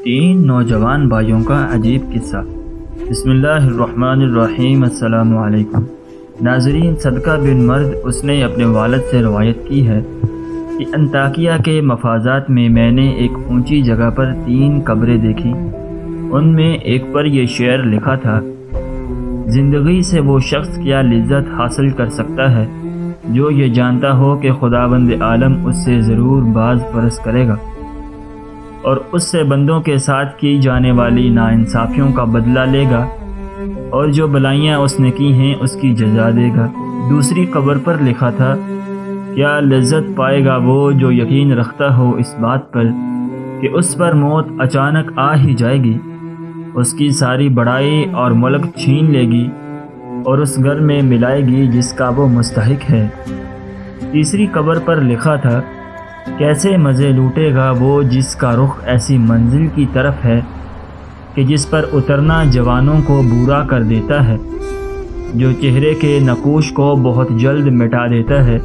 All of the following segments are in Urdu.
تین نوجوان بھائیوں کا عجیب قصہ۔ بسم اللہ الرحمن الرحیم۔ السلام علیکم ناظرین، صدقہ بن مرد اس نے اپنے والد سے روایت کی ہے کہ انطاکیہ کے مفازات میں نے ایک اونچی جگہ پر 3 قبریں دیکھی۔ ان میں ایک پر یہ شعر لکھا تھا: زندگی سے وہ شخص کیا لذت حاصل کر سکتا ہے جو یہ جانتا ہو کہ خداوند عالم اس سے ضرور باز پرس کرے گا اور اس سے بندوں کے ساتھ کی جانے والی ناانصافیوں کا بدلہ لے گا، اور جو بلائیاں اس نے کی ہیں اس کی جزا دے گا۔ دوسری قبر پر لکھا تھا: کیا لذت پائے گا وہ جو یقین رکھتا ہو اس بات پر کہ اس پر موت اچانک آ ہی جائے گی، اس کی ساری بڑائی اور ملک چھین لے گی اور اس گھر میں ملائے گی جس کا وہ مستحق ہے۔ تیسری قبر پر لکھا تھا: کیسے مزے لوٹے گا وہ جس کا رخ ایسی منزل کی طرف ہے کہ جس پر اترنا جوانوں کو بورا کر دیتا ہے، جو چہرے کے نقوش کو بہت جلد مٹا دیتا ہے۔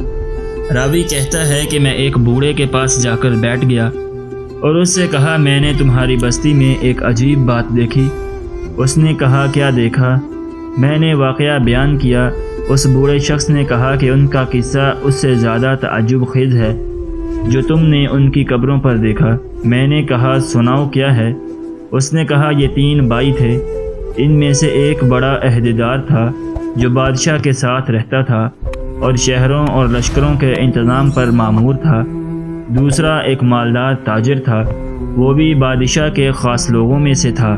راوی کہتا ہے کہ میں ایک بوڑھے کے پاس جا کر بیٹھ گیا اور اس سے کہا: میں نے تمہاری بستی میں ایک عجیب بات دیکھی۔ اس نے کہا: کیا دیکھا؟ میں نے واقعہ بیان کیا۔ اس بوڑھے شخص نے کہا کہ ان کا قصہ اس سے زیادہ تعجب خیز ہے جو تم نے ان کی قبروں پر دیکھا۔ میں نے کہا: سناؤ کیا ہے؟ اس نے کہا: یہ 3 بھائی تھے، ان میں سے ایک بڑا عہدیدار تھا جو بادشاہ کے ساتھ رہتا تھا اور شہروں اور لشکروں کے انتظام پر مامور تھا۔ دوسرا ایک مالدار تاجر تھا، وہ بھی بادشاہ کے خاص لوگوں میں سے تھا۔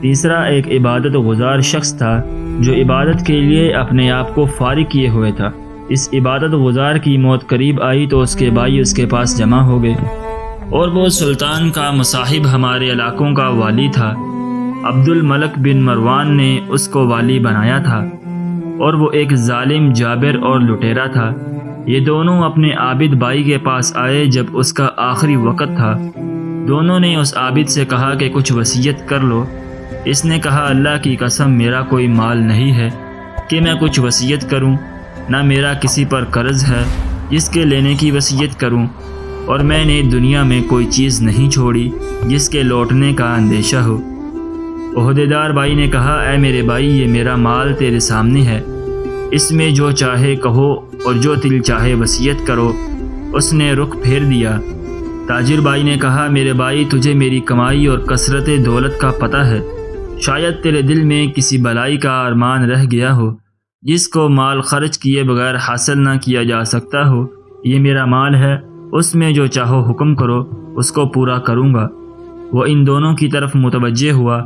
تیسرا ایک عبادت گزار شخص تھا جو عبادت کے لیے اپنے آپ کو فارغ کیے ہوئے تھا۔ اس عبادت گزار کی موت قریب آئی تو اس کے بھائی اس کے پاس جمع ہو گئے، اور وہ سلطان کا مصاحب ہمارے علاقوں کا والی تھا۔ عبد الملک بن مروان نے اس کو والی بنایا تھا، اور وہ ایک ظالم جابر اور لٹیرا تھا۔ یہ دونوں اپنے عابد بھائی کے پاس آئے جب اس کا آخری وقت تھا۔ دونوں نے اس عابد سے کہا کہ کچھ وصیت کر لو۔ اس نے کہا: اللہ کی قسم، میرا کوئی مال نہیں ہے کہ میں کچھ وصیت کروں، نہ میرا کسی پر قرض ہے جس کے لینے کی وصیت کروں، اور میں نے دنیا میں کوئی چیز نہیں چھوڑی جس کے لوٹنے کا اندیشہ ہو۔ عہدیدار بھائی نے کہا: اے میرے بھائی، یہ میرا مال تیرے سامنے ہے، اس میں جو چاہے کہو اور جو دل چاہے وصیت کرو۔ اس نے رخ پھیر دیا۔ تاجر بھائی نے کہا: میرے بھائی، تجھے میری کمائی اور کثرت دولت کا پتہ ہے، شاید تیرے دل میں کسی بلائی کا ارمان رہ گیا ہو جس کو مال خرچ کیے بغیر حاصل نہ کیا جا سکتا ہو۔ یہ میرا مال ہے، اس میں جو چاہو حکم کرو، اس کو پورا کروں گا۔ وہ ان دونوں کی طرف متوجہ ہوا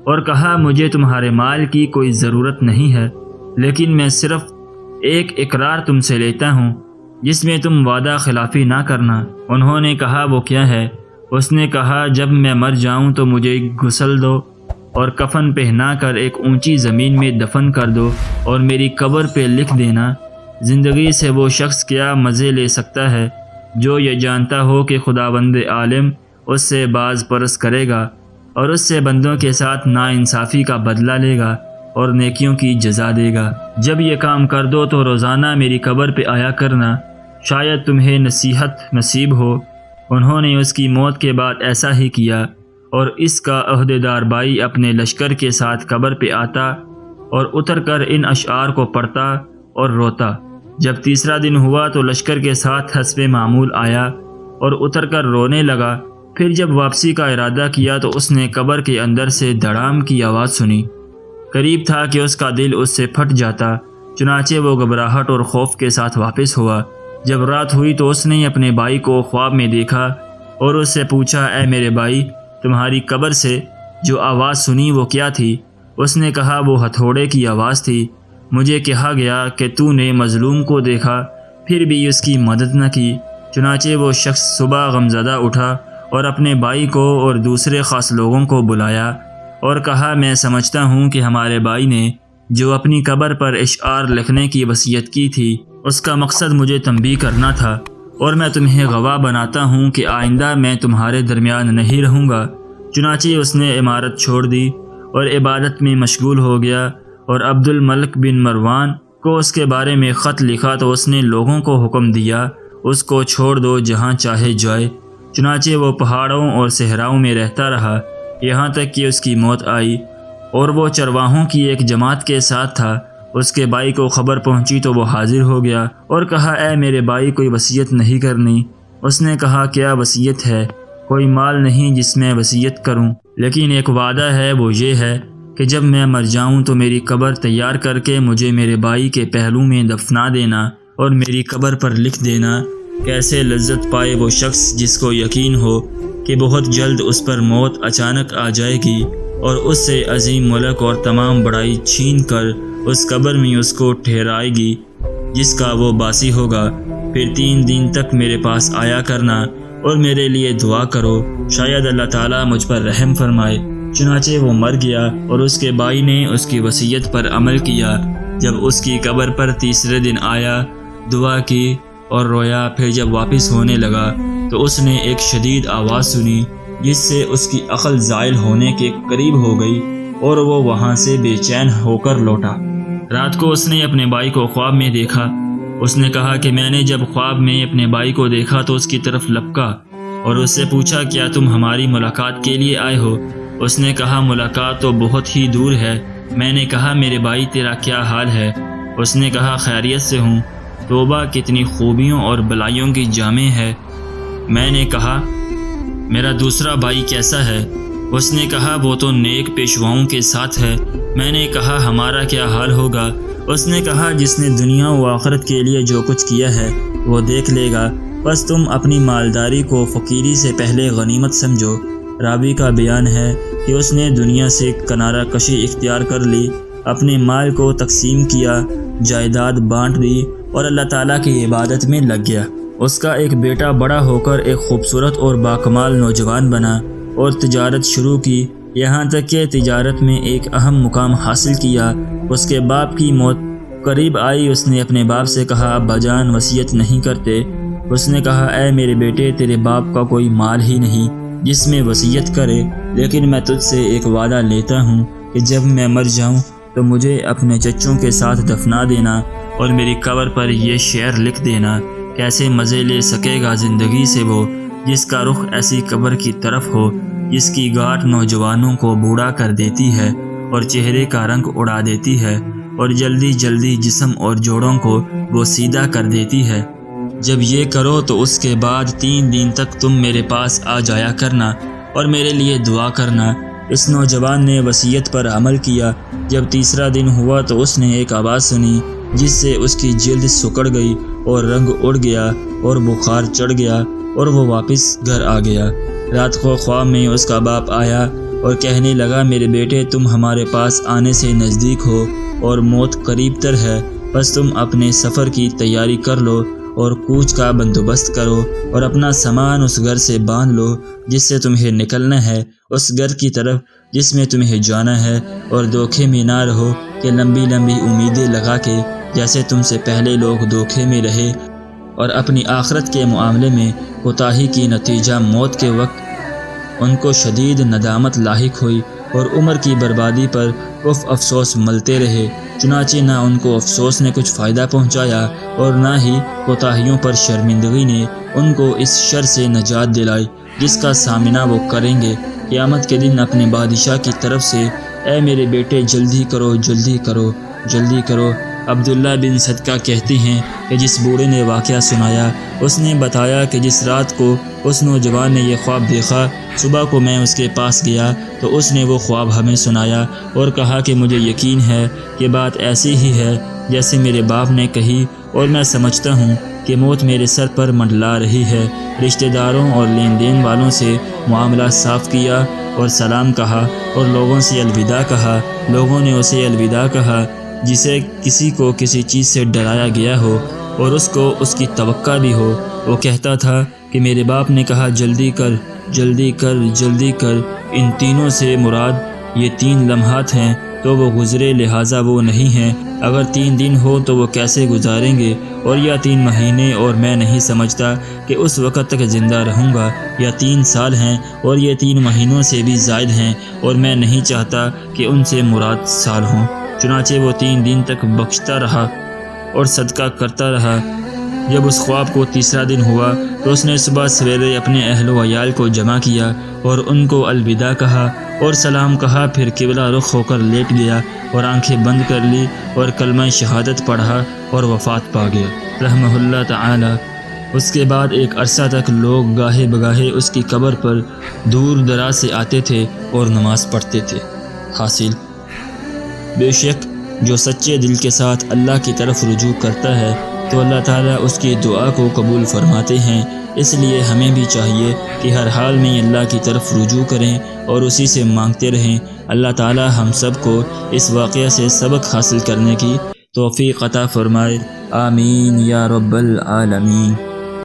اور کہا: مجھے تمہارے مال کی کوئی ضرورت نہیں ہے، لیکن میں صرف ایک اقرار تم سے لیتا ہوں جس میں تم وعدہ خلافی نہ کرنا۔ انہوں نے کہا: وہ کیا ہے؟ اس نے کہا: جب میں مر جاؤں تو مجھے غسل دو اور کفن پہنا کر ایک اونچی زمین میں دفن کر دو، اور میری قبر پہ لکھ دینا: زندگی سے وہ شخص کیا مزے لے سکتا ہے جو یہ جانتا ہو کہ خداوند عالم اس سے باز پرس کرے گا اور اس سے بندوں کے ساتھ ناانصافی کا بدلہ لے گا اور نیکیوں کی جزا دے گا۔ جب یہ کام کر دو تو روزانہ میری قبر پہ آیا کرنا، شاید تمہیں نصیحت نصیب ہو۔ انہوں نے اس کی موت کے بعد ایسا ہی کیا، اور اس کا عہدیدار بھائی اپنے لشکر کے ساتھ قبر پہ آتا اور اتر کر ان اشعار کو پڑھتا اور روتا۔ جب تیسرا دن ہوا تو لشکر کے ساتھ حسب معمول آیا اور اتر کر رونے لگا۔ پھر جب واپسی کا ارادہ کیا تو اس نے قبر کے اندر سے دھڑام کی آواز سنی۔ قریب تھا کہ اس کا دل اس سے پھٹ جاتا، چنانچہ وہ گھبراہٹ اور خوف کے ساتھ واپس ہوا۔ جب رات ہوئی تو اس نے اپنے بھائی کو خواب میں دیکھا اور اس سے پوچھا: اے میرے بھائی، تمہاری قبر سے جو آواز سنی وہ کیا تھی؟ اس نے کہا: وہ ہتھوڑے کی آواز تھی۔ مجھے کہا گیا کہ تو نے مظلوم کو دیکھا پھر بھی اس کی مدد نہ کی۔ چنانچہ وہ شخص صبح غمزدہ اٹھا اور اپنے بھائی کو اور دوسرے خاص لوگوں کو بلایا اور کہا: میں سمجھتا ہوں کہ ہمارے بھائی نے جو اپنی قبر پر اشعار لکھنے کی وصیت کی تھی اس کا مقصد مجھے تنبیہ کرنا تھا، اور میں تمہیں گواہ بناتا ہوں کہ آئندہ میں تمہارے درمیان نہیں رہوں گا۔ چنانچہ اس نے عمارت چھوڑ دی اور عبادت میں مشغول ہو گیا، اور عبد الملک بن مروان کو اس کے بارے میں خط لکھا تو اس نے لوگوں کو حکم دیا: اس کو چھوڑ دو، جہاں چاہے جائے، چنانچہ وہ پہاڑوں اور صحراؤں میں رہتا رہا یہاں تک کہ اس کی موت آئی، اور وہ چرواہوں کی ایک جماعت کے ساتھ تھا۔ اس کے بھائی کو خبر پہنچی تو وہ حاضر ہو گیا اور کہا، اے میرے بھائی، کوئی وصیت نہیں کرنی؟ اس نے کہا، کیا وصیت ہے؟ کوئی مال نہیں جس میں وصیت کروں، لیکن ایک وعدہ ہے، وہ یہ ہے کہ جب میں مر جاؤں تو میری قبر تیار کر کے مجھے میرے بھائی کے پہلو میں دفنا دینا، اور میری قبر پر لکھ دینا، کیسے لذت پائے وہ شخص جس کو یقین ہو کہ بہت جلد اس پر موت اچانک آ جائے گی، اور اس سے عظیم ملک اور تمام بڑائی چھین کر اس قبر میں اس کو ٹھہرائے گی جس کا وہ باسی ہوگا۔ پھر 3 دن تک میرے پاس آیا کرنا اور میرے لیے دعا کرو، شاید اللہ تعالیٰ مجھ پر رحم فرمائے۔ چنانچہ وہ مر گیا اور اس کے بھائی نے اس کی وصیت پر عمل کیا۔ جب اس کی قبر پر تیسرے دن آیا، دعا کی اور رویا، پھر جب واپس ہونے لگا تو اس نے ایک شدید آواز سنی جس سے اس کی عقل زائل ہونے کے قریب ہو گئی اور وہ وہاں سے بے چین ہو کر لوٹا۔ رات کو اس نے اپنے بھائی کو خواب میں دیکھا۔ اس نے کہا کہ میں نے جب خواب میں اپنے بھائی کو دیکھا تو اس کی طرف لپکا اور اس سے پوچھا، کیا تم ہماری ملاقات کے لیے آئے ہو؟ اس نے کہا، ملاقات تو بہت ہی دور ہے۔ میں نے کہا، میرے بھائی تیرا کیا حال ہے؟ اس نے کہا، خیریت سے ہوں۔ توبہ کتنی خوبیوں اور بلائیوں کی جامع ہے۔ میں نے کہا، میرا دوسرا بھائی کیسا ہے؟ اس نے کہا، وہ تو نیک پیشواؤں کے ساتھ ہے۔ میں نے کہا، ہمارا کیا حال ہوگا؟ اس نے کہا، جس نے دنیا و آخرت کے لیے جو کچھ کیا ہے وہ دیکھ لے گا، بس تم اپنی مالداری کو فقیری سے پہلے غنیمت سمجھو۔ راوی کا بیان ہے کہ اس نے دنیا سے کنارہ کشی اختیار کر لی، اپنے مال کو تقسیم کیا، جائیداد بانٹ دی اور اللہ تعالیٰ کی عبادت میں لگ گیا۔ اس کا ایک بیٹا بڑا ہو کر ایک خوبصورت اور باکمال نوجوان بنا اور تجارت شروع کی، یہاں تک کہ تجارت میں ایک اہم مقام حاصل کیا۔ اس کے باپ کی موت قریب آئی۔ اس نے اپنے باپ سے کہا، ابا جان وصیت نہیں کرتے؟ اس نے کہا، اے میرے بیٹے، تیرے باپ کا کوئی مال ہی نہیں جس میں وصیت کرے، لیکن میں تجھ سے ایک وعدہ لیتا ہوں کہ جب میں مر جاؤں تو مجھے اپنے چچوں کے ساتھ دفنا دینا اور میری قبر پر یہ شعر لکھ دینا، کیسے مزے لے سکے گا زندگی سے وہ جس کا رخ ایسی قبر کی طرف ہو جس کی گھاٹ نوجوانوں کو بوڑھا کر دیتی ہے اور چہرے کا رنگ اڑا دیتی ہے اور جلدی جلدی جسم اور جوڑوں کو وہ سیدھا کر دیتی ہے۔ جب یہ کرو تو اس کے بعد 3 دن تک تم میرے پاس آ جایا کرنا اور میرے لیے دعا کرنا۔ اس نوجوان نے وصیت پر عمل کیا۔ جب تیسرا دن ہوا تو اس نے ایک آواز سنی جس سے اس کی جلد سکڑ گئی اور رنگ اڑ گیا اور بخار چڑھ گیا اور وہ واپس گھر آ گیا۔ رات کو خواب میں اس کا باپ آیا اور کہنے لگا، میرے بیٹے، تم ہمارے پاس آنے سے نزدیک ہو اور موت قریب تر ہے، بس تم اپنے سفر کی تیاری کر لو اور کوچ کا بندوبست کرو اور اپنا سامان اس گھر سے باندھ لو جس سے تمہیں نکلنا ہے، اس گھر کی طرف جس میں تمہیں جانا ہے، اور دھوکے میں نہ رہو کہ لمبی لمبی امیدیں لگا کے جیسے تم سے پہلے لوگ دھوکے میں رہے اور اپنی آخرت کے معاملے میں کوتاہی کی نتیجہ موت کے وقت ان کو شدید ندامت لاحق ہوئی اور عمر کی بربادی پر افسوس ملتے رہے۔ چنانچہ نہ ان کو افسوس نے کچھ فائدہ پہنچایا اور نہ ہی کوتاہیوں پر شرمندگی نے ان کو اس شر سے نجات دلائی جس کا سامنا وہ کریں گے قیامت کے دن اپنے بادشاہ کی طرف سے۔ اے میرے بیٹے، جلدی کرو، جلدی کرو، جلدی کرو۔ عبداللہ بن صدقہ کہتے ہیں کہ جس بوڑھے نے واقعہ سنایا اس نے بتایا کہ جس رات کو اس نوجوان نے یہ خواب دیکھا، صبح کو میں اس کے پاس گیا تو اس نے وہ خواب ہمیں سنایا اور کہا کہ مجھے یقین ہے کہ بات ایسی ہی ہے جیسے میرے باپ نے کہی، اور میں سمجھتا ہوں کہ موت میرے سر پر منڈلا رہی ہے۔ رشتہ داروں اور لین دین والوں سے معاملہ صاف کیا اور سلام کہا اور لوگوں سے الوداع کہا۔ لوگوں نے اسے الوداع کہا جسے کسی کو کسی چیز سے ڈرایا گیا ہو اور اس کو اس کی توقع بھی ہو۔ وہ کہتا تھا کہ میرے باپ نے کہا، جلدی کر، جلدی کر، جلدی کر۔ ان تینوں سے مراد یہ 3 لمحات ہیں تو وہ گزرے، لہٰذا وہ نہیں ہیں۔ اگر 3 دن ہو تو وہ کیسے گزاریں گے، اور یا 3 مہینے، اور میں نہیں سمجھتا کہ اس وقت تک زندہ رہوں گا، یا 3 سال ہیں اور یہ 3 مہینوں سے بھی زائد ہیں، اور میں نہیں چاہتا کہ ان سے مراد سال ہوں۔ چنانچہ وہ 3 دن تک بخشتا رہا اور صدقہ کرتا رہا جب اس خواب کو تیسرا دن ہوا تو اس نے صبح سویرے اپنے اہل و عیال کو جمع کیا اور ان کو الوداع کہا اور سلام کہا، پھر قبلہ رخ ہو کر لیٹ گیا اور آنکھیں بند کر لی اور کلمہ شہادت پڑھا اور وفات پا گیا رحمہ اللہ تعالی۔ اس کے بعد ایک عرصہ تک لوگ گاہے بگاہے اس کی قبر پر دور دراز سے آتے تھے اور نماز پڑھتے تھے۔ حاصل، بے شک جو سچے دل کے ساتھ اللہ کی طرف رجوع کرتا ہے تو اللہ تعالیٰ اس کی دعا کو قبول فرماتے ہیں۔ اس لیے ہمیں بھی چاہیے کہ ہر حال میں اللہ کی طرف رجوع کریں اور اسی سے مانگتے رہیں۔ اللہ تعالیٰ ہم سب کو اس واقعہ سے سبق حاصل کرنے کی توفیق عطا فرمائے، آمین یا رب العالمین۔